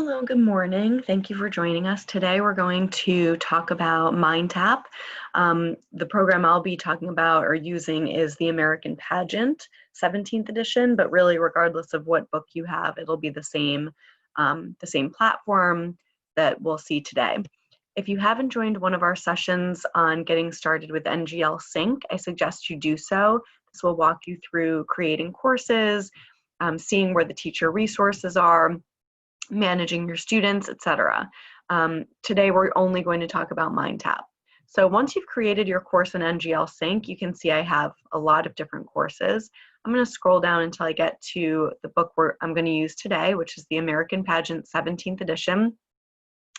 Hello, good morning. Thank you for joining us. Today we're going to talk about Mindtap. The program I'll be talking about or using is the American Pageant 17th edition, but really regardless of what book you have, it'll be the same platform that we'll see today. If you haven't joined one of our sessions on getting started with NGL Sync, I suggest you do so. This will walk you through creating courses, seeing where the teacher resources are, managing your students, etc. Today we're only going to talk about Mindtap. So once you've created your course in NGL Sync, you can see I have a lot of different courses. I'm going to scroll down until I get to the book I'm going to use today, which is the American Pageant 17th edition.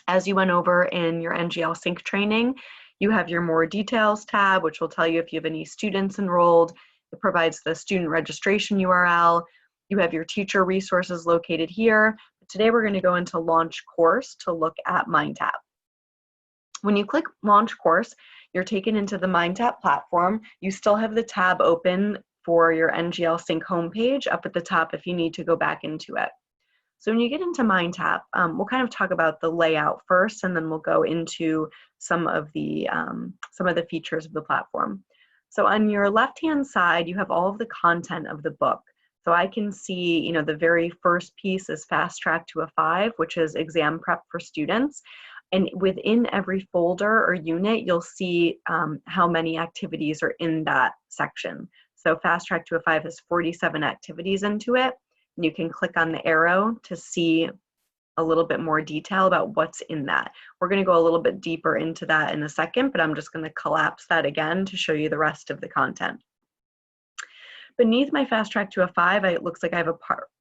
As you went over in your NGL Sync training, you have your More Details tab, which will tell you if you have any students enrolled. It provides the student registration URL. You have your teacher resources located here. Today we're going to go into Launch Course to look at Mindtap. When you click Launch Course, you're taken into the Mindtap platform. You still have the tab open for your NGL Sync homepage up at the top if you need to go back into it. So when you get into Mindtap, we'll kind of talk about the layout first, and then we'll go into some of the features of the platform. So on your left-hand side, you have all of the content of the book. So I can see, the very first piece is Fast Track to a 5, which is exam prep for students. And within every folder or unit, you'll see how many activities are in that section. So Fast Track to a 5 has 47 activities into it. And you can click on the arrow to see a little bit more detail about what's in that. We're going to go a little bit deeper into that in a second, but I'm just going to collapse that again to show you the rest of the content. Beneath my Fast Track to a 5, it looks like I have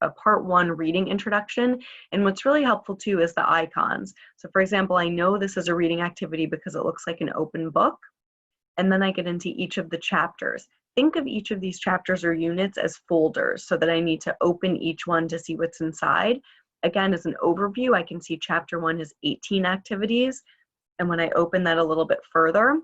a part 1 reading introduction. And what's really helpful too is the icons. So for example, I know this is a reading activity because it looks like an open book. And then I get into each of the chapters. Think of each of these chapters or units as folders so that I need to open each one to see what's inside. Again, as an overview, I can see chapter 1 has 18 activities. And when I open that a little bit further,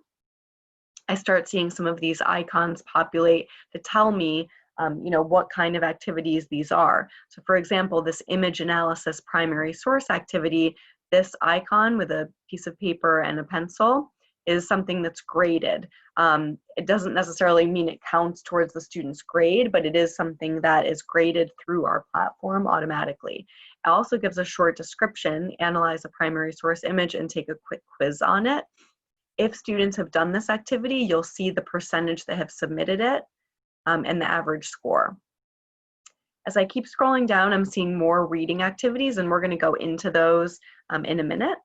I start seeing some of these icons populate to tell me, what kind of activities these are. So for example, this image analysis primary source activity, this icon with a piece of paper and a pencil is something that's graded. It doesn't necessarily mean it counts towards the student's grade, but it is something that is graded through our platform automatically. It also gives a short description, analyze a primary source image and take a quick quiz on it. If students have done this activity, you'll see the percentage that have submitted it and the average score. As I keep scrolling down, I'm seeing more reading activities, and we're going to go into those in a minute.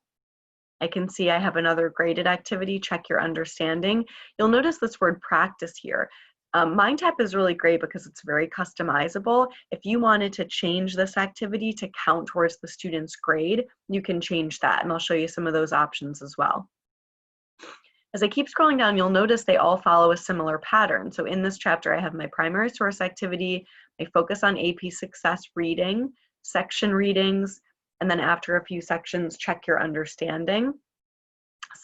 I can see I have another graded activity, check your understanding. You'll notice this word practice here. Mindtap is really great because it's very customizable. If you wanted to change this activity to count towards the student's grade, you can change that, and I'll show you some of those options as well. As I keep scrolling down, you'll notice they all follow a similar pattern. So in this chapter, I have my primary source activity, I focus on AP Success reading, section readings, and then after a few sections, check your understanding.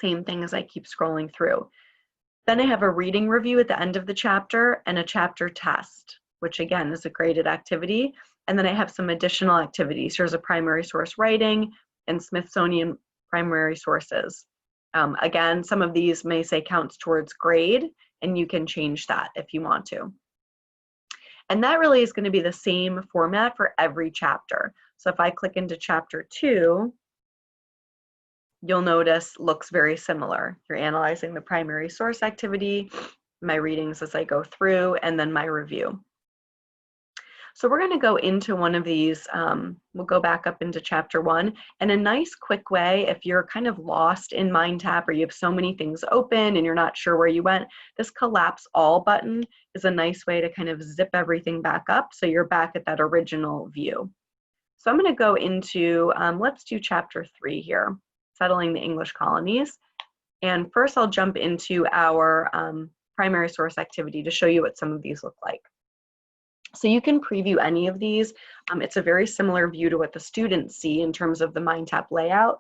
Same thing as I keep scrolling through. Then I have a reading review at the end of the chapter and a chapter test, which again is a graded activity. And then I have some additional activities. Here's a primary source writing and Smithsonian primary sources. Again, some of these may say counts towards grade, and you can change that if you want to. And that really is going to be the same format for every chapter. So if I click into chapter 2, you'll notice looks very similar. You're analyzing the primary source activity, my readings as I go through, and then my review. So we're going to go into one of these. We'll go back up into chapter 1. And a nice quick way, if you're kind of lost in Mindtap or you have so many things open and you're not sure where you went, this collapse all button is a nice way to kind of zip everything back up so you're back at that original view. So I'm going to go into, let's do chapter 3 here, settling the English colonies. And first I'll jump into our primary source activity to show you what some of these look like. So you can preview any of these. It's a very similar view to what the students see in terms of the Mindtap layout.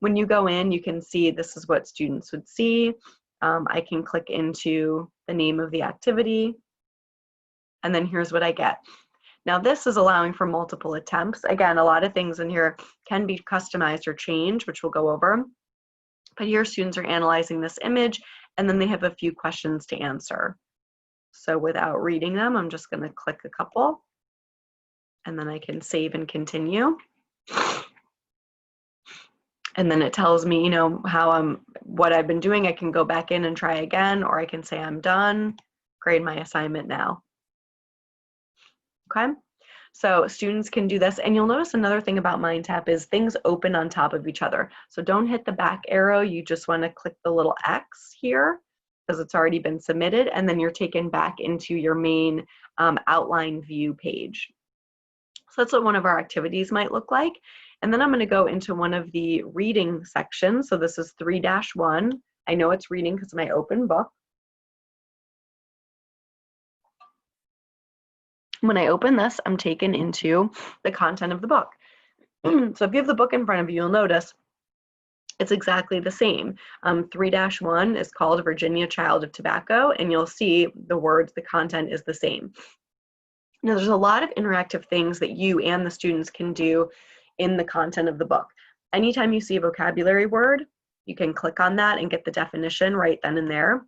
When you go in, you can see this is what students would see. I can click into the name of the activity, and then here's what I get. Now this is allowing for multiple attempts. Again, a lot of things in here can be customized or changed, which we'll go over. But here students are analyzing this image and then they have a few questions to answer. So without reading them, I'm just going to click a couple and then I can save and continue. And then it tells me, you know, what I've been doing. I can go back in and try again, or I can say I'm done, grade my assignment now. Okay, so students can do this. And you'll notice another thing about Mindtap is things open on top of each other. So don't hit the back arrow. You just want to click the little X here because it's already been submitted. And then you're taken back into your main outline view page. So that's what one of our activities might look like. And then I'm going to go into one of the reading sections. So this is 3-1. I know it's reading because of my open book. When I open this, I'm taken into the content of the book. So if you have the book in front of you, you'll notice it's exactly the same. 3-1 is called Virginia Child of Tobacco, and you'll see the words, the content is the same. Now, there's a lot of interactive things that you and the students can do in the content of the book. Anytime you see a vocabulary word, you can click on that and get the definition right then and there.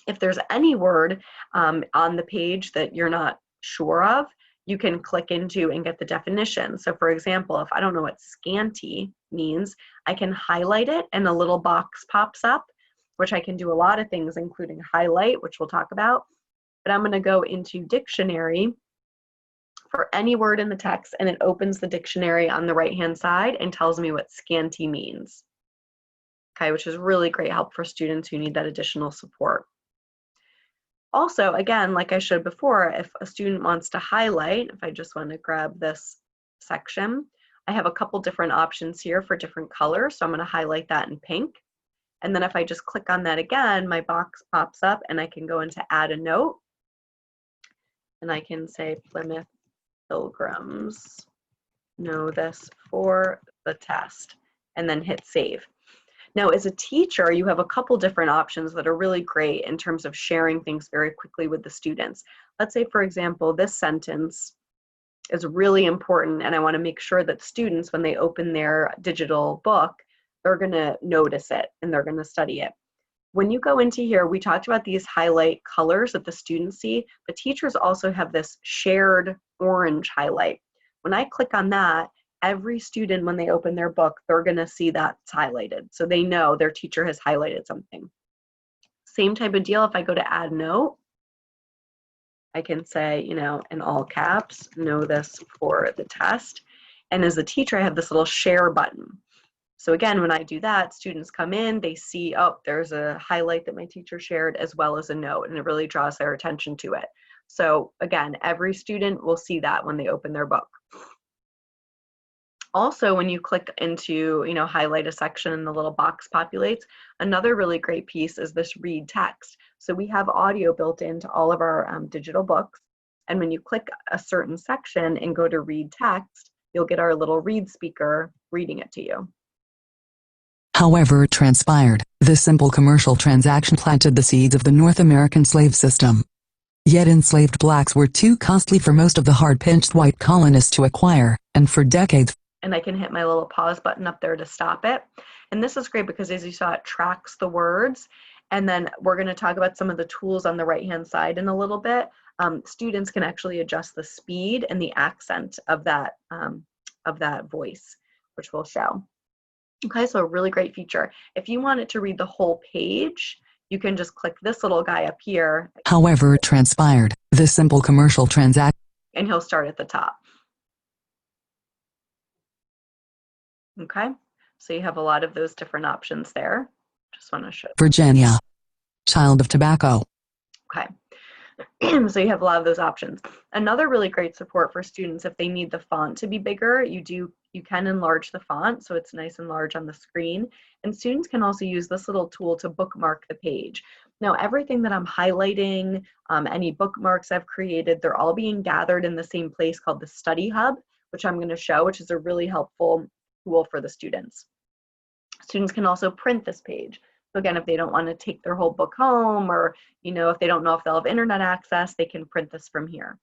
If there's any word on the page that you're not sure of, you can click into and get the definition. So for example, if I don't know what scanty means, I can highlight it and a little box pops up, which I can do a lot of things, including highlight, which we'll talk about. But I'm going to go into dictionary for any word in the text, and it opens the dictionary on the right-hand side and tells me what scanty means. Okay, which is really great help for students who need that additional support. Also, again, like I showed before, if a student wants to highlight, if I just want to grab this section, I have a couple different options here for different colors. So I'm going to highlight that in pink. And then if I just click on that again, my box pops up and I can go into add a note. And I can say Plymouth Pilgrims know this for the test, and then hit save. Now, as a teacher, you have a couple different options that are really great in terms of sharing things very quickly with the students. Let's say, for example, this sentence is really important, and I want to make sure that students, when they open their digital book, they're going to notice it and they're going to study it. When you go into here, we talked about these highlight colors that the students see, but teachers also have this shared orange highlight. When I click on that, every student, when they open their book, they're going to see that's highlighted. So they know their teacher has highlighted something. Same type of deal if I go to add note. I can say, you know, in all caps, know this for the test. And as a teacher, I have this little share button. So again, when I do that, students come in, they see, oh, there's a highlight that my teacher shared as well as a note, and it really draws their attention to it. So again, every student will see that when they open their book. Also, when you click into, you know, highlight a section and the little box populates, another really great piece is this read text. So we have audio built into all of our digital books. And when you click a certain section and go to read text, you'll get our little read speaker reading it to you. However, it transpired, this simple commercial transaction planted the seeds of the North American slave system. Yet enslaved blacks were too costly for most of the hard-pinched white colonists to acquire, and for decades. And I can hit my little pause button up there to stop it. And this is great because, as you saw, it tracks the words. And then we're going to talk about some of the tools on the right-hand side in a little bit. Students can actually adjust the speed and the accent of that voice, which we'll show. Okay, so a really great feature. If you want it to read the whole page, you can just click this little guy up here. However, it transpired, this simple commercial transaction. And he'll start at the top. Okay, so you have a lot of those different options there. Just want to show. Virginia, Child of Tobacco. Okay, so you have a lot of those options. Another really great support for students, if they need the font to be bigger, you can enlarge the font so it's nice and large on the screen. And students can also use this little tool to bookmark the page. Now, everything that I'm highlighting, any bookmarks I've created, they're all being gathered in the same place called the Study Hub, which I'm going to show, which is a really helpful tool for the students. Students can also print this page. So again, if they don't want to take their whole book home, or, you know, if they don't know if they'll have internet access, they can print this from here.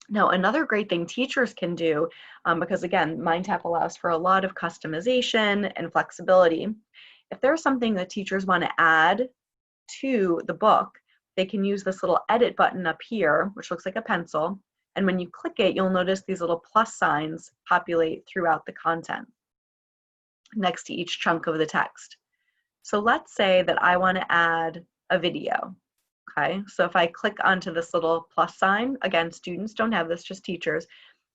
Now, another great thing teachers can do, because again, Mindtap allows for a lot of customization and flexibility. If there's something that teachers want to add to the book, they can use this little edit button up here, which looks like a pencil. And when you click it, you'll notice these little plus signs populate throughout the content next to each chunk of the text. So let's say that I want to add a video. Okay, so if I click onto this little plus sign, again, students don't have this, just teachers,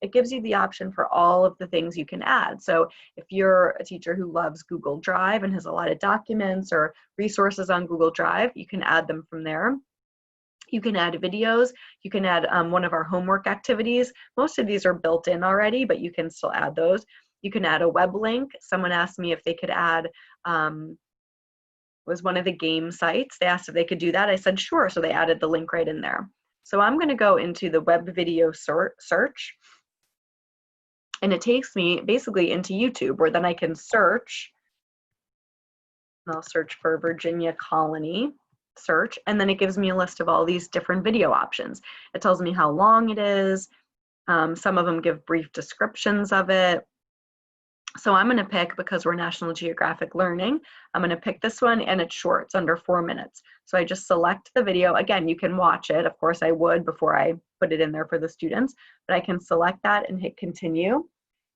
it gives you the option for all of the things you can add. So if you're a teacher who loves Google Drive and has a lot of documents or resources on Google Drive, you can add them from there. You can add videos, you can add one of our homework activities. Most of these are built in already, but you can still add those. You can add a web link. Someone asked me if they could add was one of the game sites. They asked if they could do that. I said, sure. So they added the link right in there. So I'm going to go into the web video search. And it takes me basically into YouTube, where then I can search. And I'll search for Virginia Colony search. And then it gives me a list of all these different video options. It tells me how long it is. Some of them give brief descriptions of it. So I'm going to pick, because we're National Geographic learning, I'm going to pick this one, and it's short. It's under 4 minutes. So I just select the video. Again, you can watch it. Of course, I would before I put it in there for the students, but I can select that and hit continue.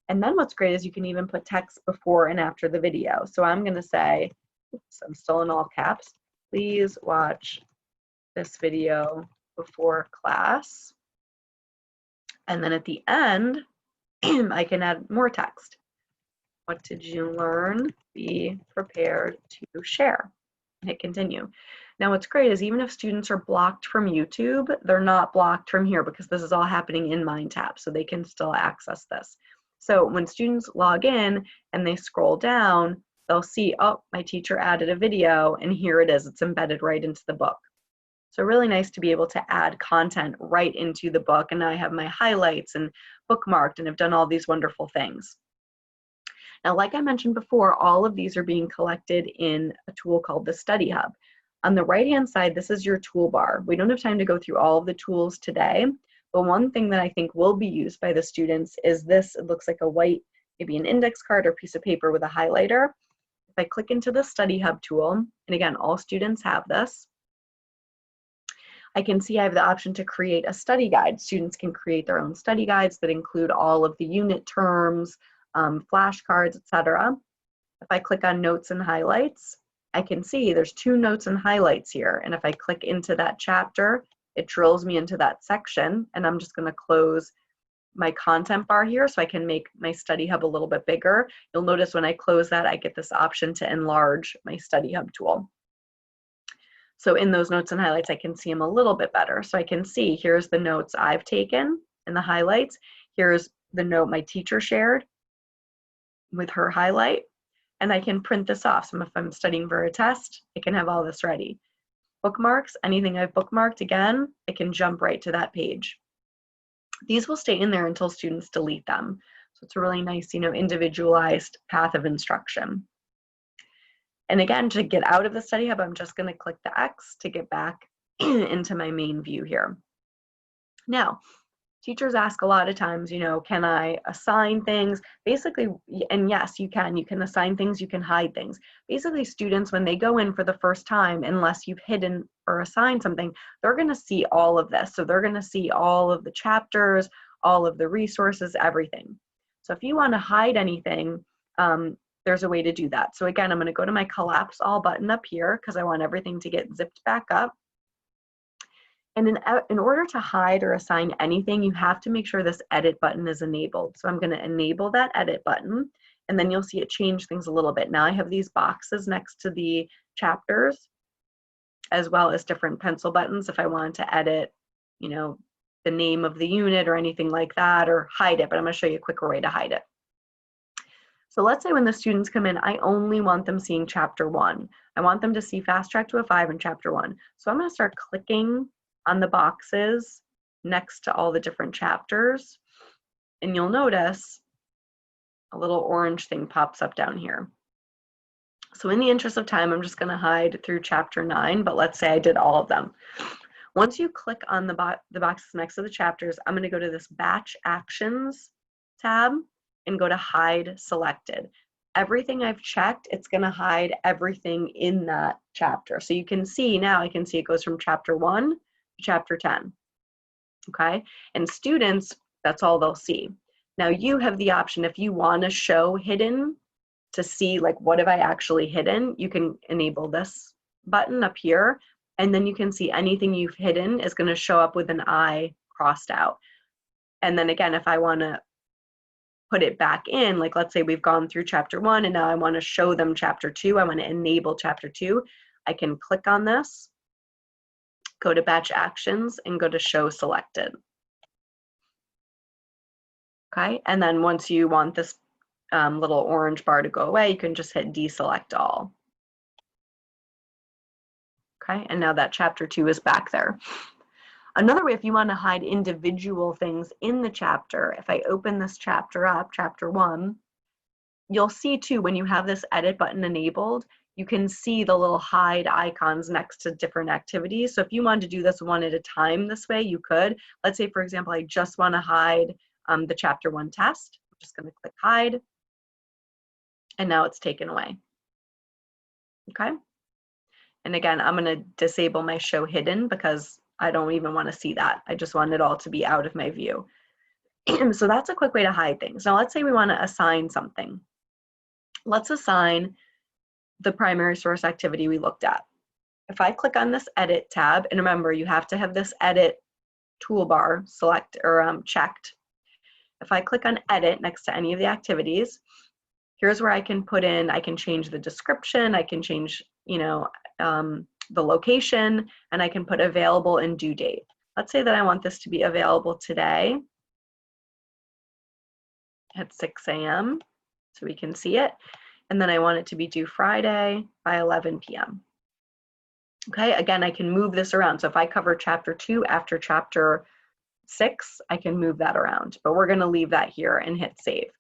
And then what's great is you can even put text before and after the video. So I'm going to say, oops, I'm still in all caps, please watch this video before class. And then at the end, I can add more text. What did you learn? Be prepared to share. Hit continue. Now what's great is even if students are blocked from YouTube, they're not blocked from here, because this is all happening in Mindtap, so they can still access this. So when students log in and they scroll down, they'll see, oh, my teacher added a video, and here it is. It's embedded right into the book. So really nice to be able to add content right into the book, and now I have my highlights and bookmarked and have done all these wonderful things. Now, like I mentioned before, all of these are being collected in a tool called the Study Hub. On the right-hand side, this is your toolbar. We don't have time to go through all of the tools today, but one thing that I think will be used by the students is this. It looks like a white, maybe an index card or piece of paper with a highlighter. If I click into the Study Hub tool, and again, all students have this, I can see I have the option to create a study guide. Students can create their own study guides that include all of the unit terms, flashcards, etc. If I click on notes and highlights, I can see there's 2 notes and highlights here. And if I click into that chapter, it drills me into that section. And I'm just going to close my content bar here so I can make my Study Hub a little bit bigger. You'll notice when I close that, I get this option to enlarge my Study Hub tool. So in those notes and highlights, I can see them a little bit better. So I can see here's the notes I've taken in the highlights. Here's the note my teacher shared with her highlight, and I can print this off. So if I'm studying for a test, I can have all this ready. Bookmarks, anything I've bookmarked, again, I can jump right to that page. These will stay in there until students delete them. So it's a really nice, individualized path of instruction. And again, to get out of the Study Hub, I'm just going to click the X to get back into my main view here. Now, teachers ask a lot of times, can I assign things? Basically, and yes, you can. You can assign things, you can hide things. Basically, students, when they go in for the first time, unless you've hidden or assigned something, they're going to see all of this. So they're going to see all of the chapters, all of the resources, everything. So if you want to hide anything, there's a way to do that. So again, I'm going to go to my collapse all button up here because I want everything to get zipped back up. And in order to hide or assign anything, you have to make sure this edit button is enabled. So I'm going to enable that edit button, and then you'll see it change things a little bit. Now I have these boxes next to the chapters, as well as different pencil buttons if I wanted to edit, the name of the unit or anything like that, or hide it, but I'm going to show you a quicker way to hide it. So let's say when the students come in, I only want them seeing chapter 1. I want them to see Fast Track to a 5 in chapter 1. So I'm going to start clicking on the boxes next to all the different chapters, and you'll notice a little orange thing pops up down here. So in the interest of time, I'm just going to hide through chapter 9, but let's say I did all of them. Once you click on the boxes next to the chapters, I'm going to go to this Batch Actions tab and go to Hide Selected. Everything I've checked, it's going to hide everything in that chapter. So you can see now, I can see it goes from chapter 1 to chapter 10. Okay, and students, that's all they'll see. Now you have the option, if you want to show hidden to see like what have I actually hidden, you can enable this button up here, and then you can see anything you've hidden is going to show up with an I crossed out. And then again, if I want to put it back in, like let's say we've gone through chapter 1 and now I want to show them chapter 2, I want to enable chapter 2, I can click on this, go to Batch Actions, and go to Show Selected. Okay, and then once you want this little orange bar to go away, you can just hit Deselect All. Okay, and now that chapter 2 is back there. Another way, if you want to hide individual things in the chapter, if I open this chapter up, chapter 1, you'll see too, when you have this edit button enabled, you can see the little hide icons next to different activities. So if you wanted to do this one at a time this way, you could. Let's say, for example, I just want to hide the chapter 1 test. I'm just going to click hide, and now it's taken away. Okay. And again, I'm going to disable my show hidden because I don't even want to see that. I just want it all to be out of my view. So that's a quick way to hide things. Now let's say we want to assign something. Let's assign the primary source activity we looked at. If I click on this edit tab, and remember you have to have this edit toolbar select or checked. If I click on edit next to any of the activities, here's where I can put in, I can change the description, I can change, the location, and I can put available and due date. Let's say that I want this to be available today at 6 a.m. so we can see it. And then I want it to be due Friday by 11 p.m. Okay, again, I can move this around. So if I cover chapter 2 after chapter 6, I can move that around, but we're going to leave that here and hit save.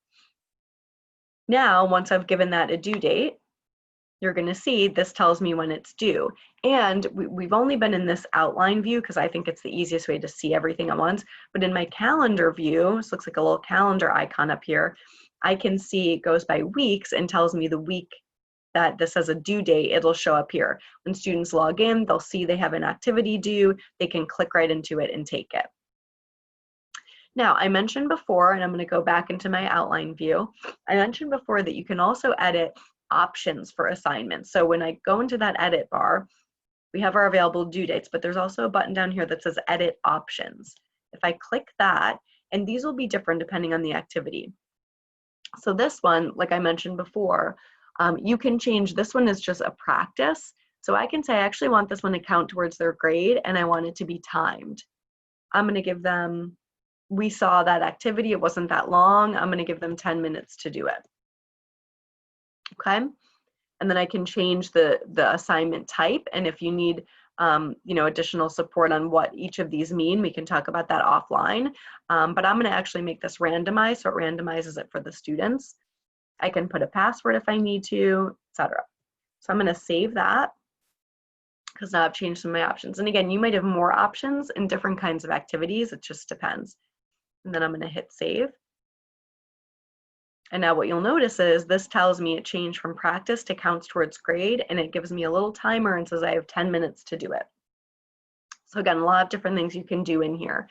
Now, once I've given that a due date, you're going to see this tells me when it's due. And we've only been in this outline view because I think it's the easiest way to see everything at once. But in my calendar view, this looks like a little calendar icon up here, I can see it goes by weeks and tells me the week that this has a due date. It'll show up here. When students log in, they'll see they have an activity due. They can click right into it and take it. Now, I mentioned before, and I'm going to go back into my outline view, I mentioned before that you can also edit options for assignments. So when I go into that edit bar, we have our available due dates, but there's also a button down here that says edit options. If I click that, and these will be different depending on the activity. So this one, like I mentioned before, you can change, this one is just a practice. So I can say I actually want this one to count towards their grade and I want it to be timed. I'm going to give them, we saw that activity, it wasn't that long, I'm going to give them 10 minutes to do it. Okay, and then I can change the assignment type, and if you need additional support on what each of these mean, we can talk about that offline. But I'm going to actually make this randomized, so it randomizes it for the students. I can put a password if I need to, etc. So I'm going to save that because now I've changed some of my options. And again, you might have more options in different kinds of activities. It just depends. And then I'm going to hit save. And now what you'll notice is this tells me it changed from practice to counts towards grade, and it gives me a little timer and says I have 10 minutes to do it. So again, a lot of different things you can do in here.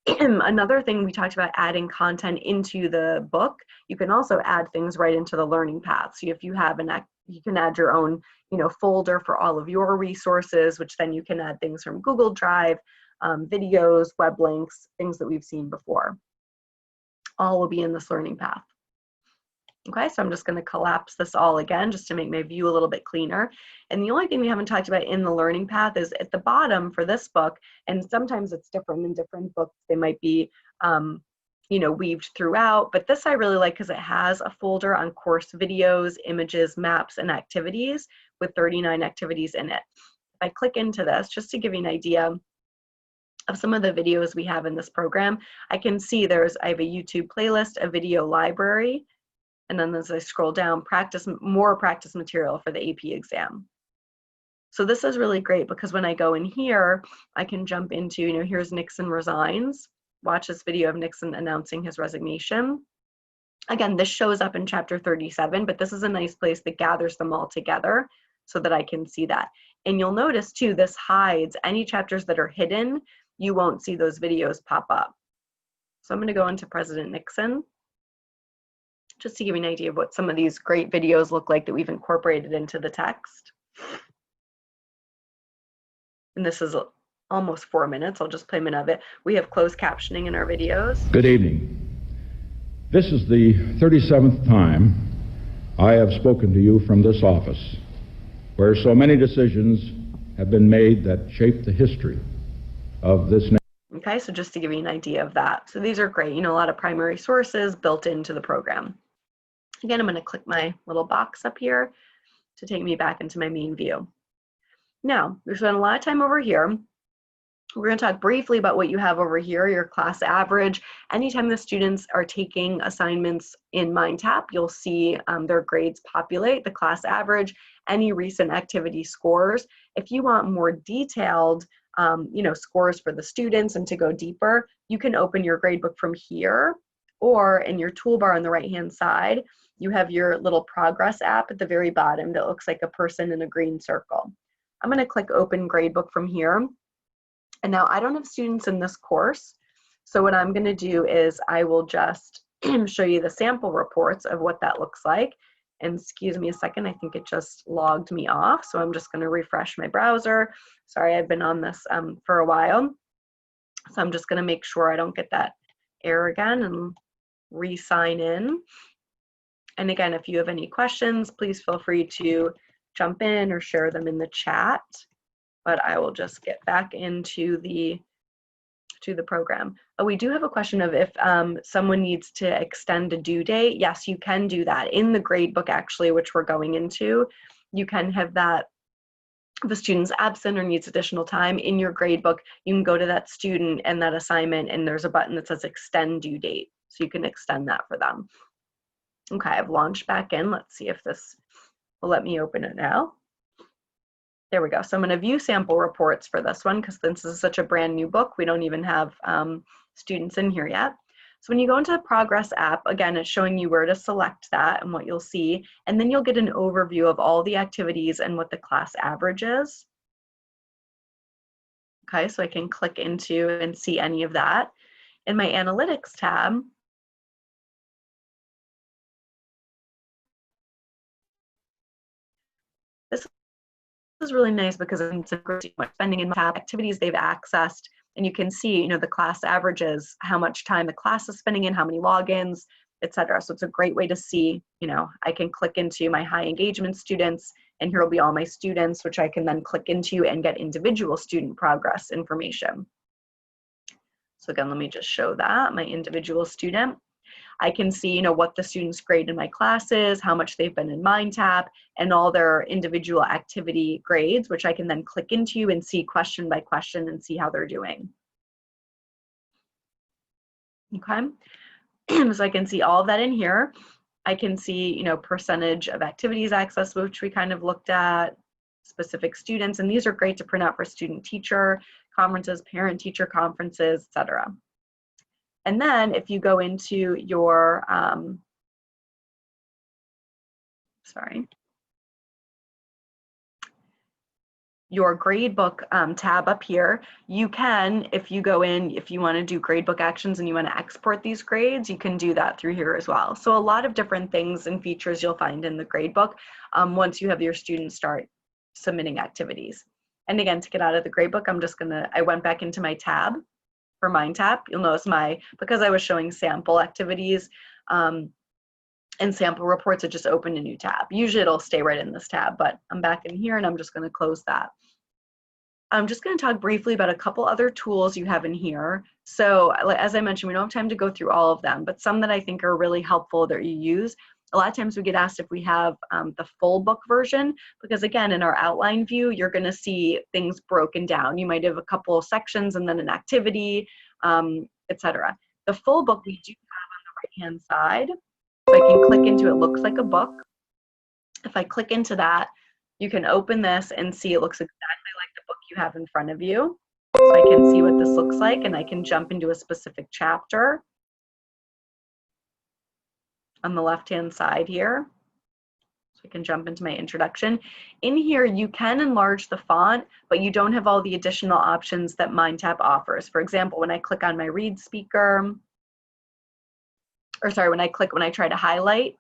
Another thing we talked about, adding content into the book. You can also add things right into the learning path. So if you have you can add your own, folder for all of your resources, which then you can add things from Google Drive, videos, web links, things that we've seen before. All will be in this learning path. Okay, so I'm just going to collapse this all again just to make my view a little bit cleaner. And the only thing we haven't talked about in the learning path is at the bottom for this book, and sometimes it's different in different books. They might be, weaved throughout, but this I really like because it has a folder on course videos, images, maps, and activities with 39 activities in it. If I click into this, just to give you an idea of some of the videos we have in this program, I can see I have a YouTube playlist, a video library, and then as I scroll down, more practice material for the AP exam. So this is really great because when I go in here, I can jump into, here's Nixon resigns. Watch this video of Nixon announcing his resignation. Again, this shows up in chapter 37, but this is a nice place that gathers them all together so that I can see that. And you'll notice too, this hides any chapters that are hidden. You won't see those videos pop up. So I'm going to go into President Nixon just to give you an idea of what some of these great videos look like that we've incorporated into the text. And this is almost 4 minutes. I'll just play a minute of it. We have closed captioning in our videos. Good evening. This is the 37th time I have spoken to you from this office, where so many decisions have been made that shape the history of this nation. Okay, so just to give you an idea of that. So these are great, a lot of primary sources built into the program. Again, I'm going to click my little box up here to take me back into my main view. Now, we've spent a lot of time over here. We're going to talk briefly about what you have over here, your class average. Anytime the students are taking assignments in Mindtap, you'll see their grades populate, the class average, any recent activity scores. If you want more detailed scores for the students and to go deeper, you can open your gradebook from here, or in your toolbar on the right-hand side, you have your little progress app at the very bottom that looks like a person in a green circle. I'm going to click open gradebook from here. And now I don't have students in this course. So what I'm going to do is I will just show you the sample reports of what that looks like. And excuse me a second, I think it just logged me off. So I'm just going to refresh my browser. Sorry, I've been on this for a while. So I'm just going to make sure I don't get that error again and re-sign in. And again, if you have any questions, please feel free to jump in or share them in the chat. But I will just get back into the program. Oh, we do have a question of if someone needs to extend a due date. Yes, you can do that in the gradebook actually, which we're going into. You can have that if a student's absent or needs additional time in your gradebook, you can go to that student and that assignment and there's a button that says extend due date. So you can extend that for them. Okay, I've launched back in. Let's see if this will let me open it now. There we go. So I'm going to view sample reports for this one because this is such a brand new book. We don't even have students in here yet. So when you go into the Progress app, again, it's showing you where to select that and what you'll see. And then you'll get an overview of all the activities and what the class average is. Okay, so I can click into and see any of that. In my Analytics tab, this is really nice because it's spending in tab activities they've accessed, and you can see, the class averages, how much time the class is spending in, how many logins, etc. So it's a great way to see, I can click into my high engagement students, and here will be all my students, which I can then click into and get individual student progress information. So again, let me just show that, my individual student. I can see, what the students grade in my classes, how much they've been in Mindtap, and all their individual activity grades, which I can then click into and see question by question and see how they're doing. Okay, so I can see all of that in here. I can see, percentage of activities accessed, which we kind of looked at, specific students, and these are great to print out for student-teacher conferences, parent-teacher conferences, etc. And then if you go into your, your gradebook tab up here, you can, if you go in, if you want to do gradebook actions and you want to export these grades, you can do that through here as well. So a lot of different things and features you'll find in the gradebook once you have your students start submitting activities. And again, to get out of the gradebook, I went back into my tab for Mindtap. You'll notice because I was showing sample activities and sample reports, it just opened a new tab. Usually it'll stay right in this tab, but I'm back in here and I'm just going to close that. I'm just going to talk briefly about a couple other tools you have in here. So as I mentioned, we don't have time to go through all of them, but some that I think are really helpful that you use. A lot of times we get asked if we have the full book version, because again, in our outline view, you're going to see things broken down. You might have a couple of sections and then an activity, etc. The full book we do have on the right-hand side. So I can click into it, looks like a book. If I click into that, You can open this and see it looks exactly like the book you have in front of you. So I can see what this looks like, and I can jump into a specific chapter on the left-hand side here. So I can jump into my introduction. In here, you can enlarge the font, but you don't have all the additional options that Mindtap offers. For example, when I click on my read speaker, or sorry, when I try to highlight,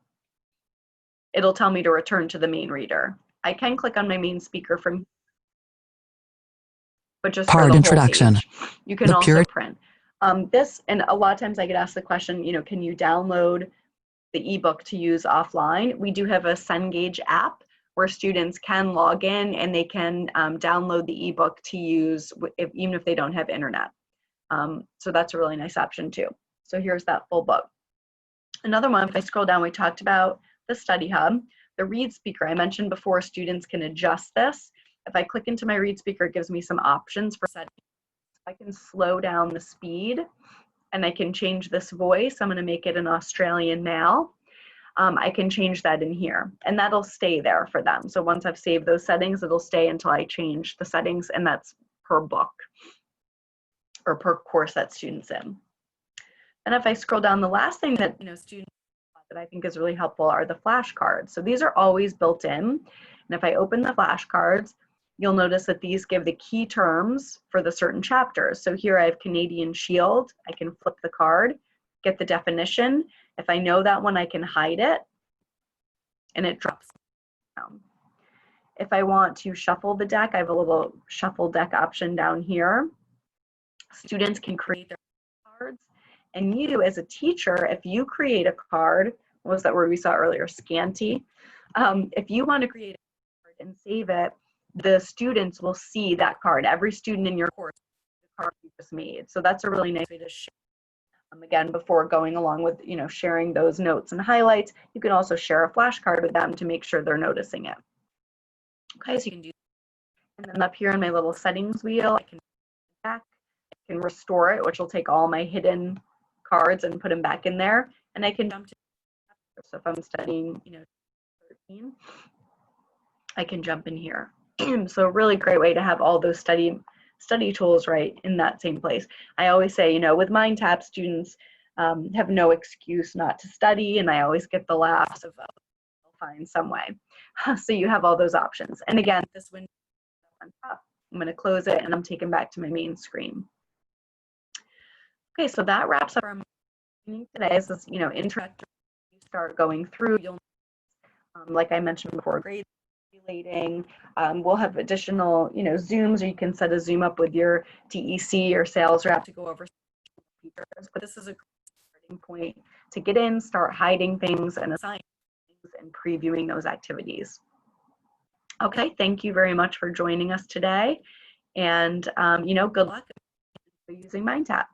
it'll tell me to return to the main reader. I can click on my main speaker from, but just for the whole page. You can also print. This, and a lot of times I get asked the question, you know, can you download the ebook to use offline? We do have a Cengage app where students can log in and they can download the ebook to use even if they don't have internet. So that's a really nice option too. So here's that full book. Another one, if I scroll down, we talked about the study hub. The read speaker, I mentioned before, students can adjust this. If I click into my read speaker, it gives me some options for settings. I can slow down the speed and I can change this voice. I'm going to make it an Australian male. I can change that in here and that'll stay there for them. So once I've saved those settings, it'll stay until I change the settings, and that's per book or per course that student's in. And if I scroll down, the last thing that students that I think is really helpful are the flashcards. So these are always built in. And if I open the flashcards, you'll notice that these give the key terms for the certain chapters. So here I have Canadian Shield. I can flip the card, get the definition. If I know that one, I can hide it and it drops down. If I want to shuffle the deck, I have a little shuffle deck option down here. Students can create their cards. And you, as a teacher, if you create a card, what was that word we saw earlier, scanty? If you want to create a card and save it, the students will see that card. Every student in your course, the card you just made. So that's a really nice way to share. Again, before going along with sharing those notes and highlights, you can also share a flashcard with them to make sure they're noticing it. Okay, so you can do that. And then up here in my little settings wheel, I can back, I can restore it, which will take all my hidden cards and put them back in there, and I can jump to. So if I'm studying 13, I can jump in here. So a really great way to have all those study tools right in that same place. I always say, with Mindtap, students have no excuse not to study, and I always get the laughs of, oh, they'll find some way. So you have all those options. And again, this window on top, I'm going to close it, and I'm taken back to my main screen. Okay, so that wraps up our meeting today. As this, interactive, you start going through, you'll, like I mentioned before, grade relating. We'll have additional, Zooms, or you can set a Zoom up with your DEC or sales rep to go over features. But this is a starting point to get in, start hiding things and assigning things and previewing those activities. Okay, thank you very much for joining us today, and good luck using Mindtap.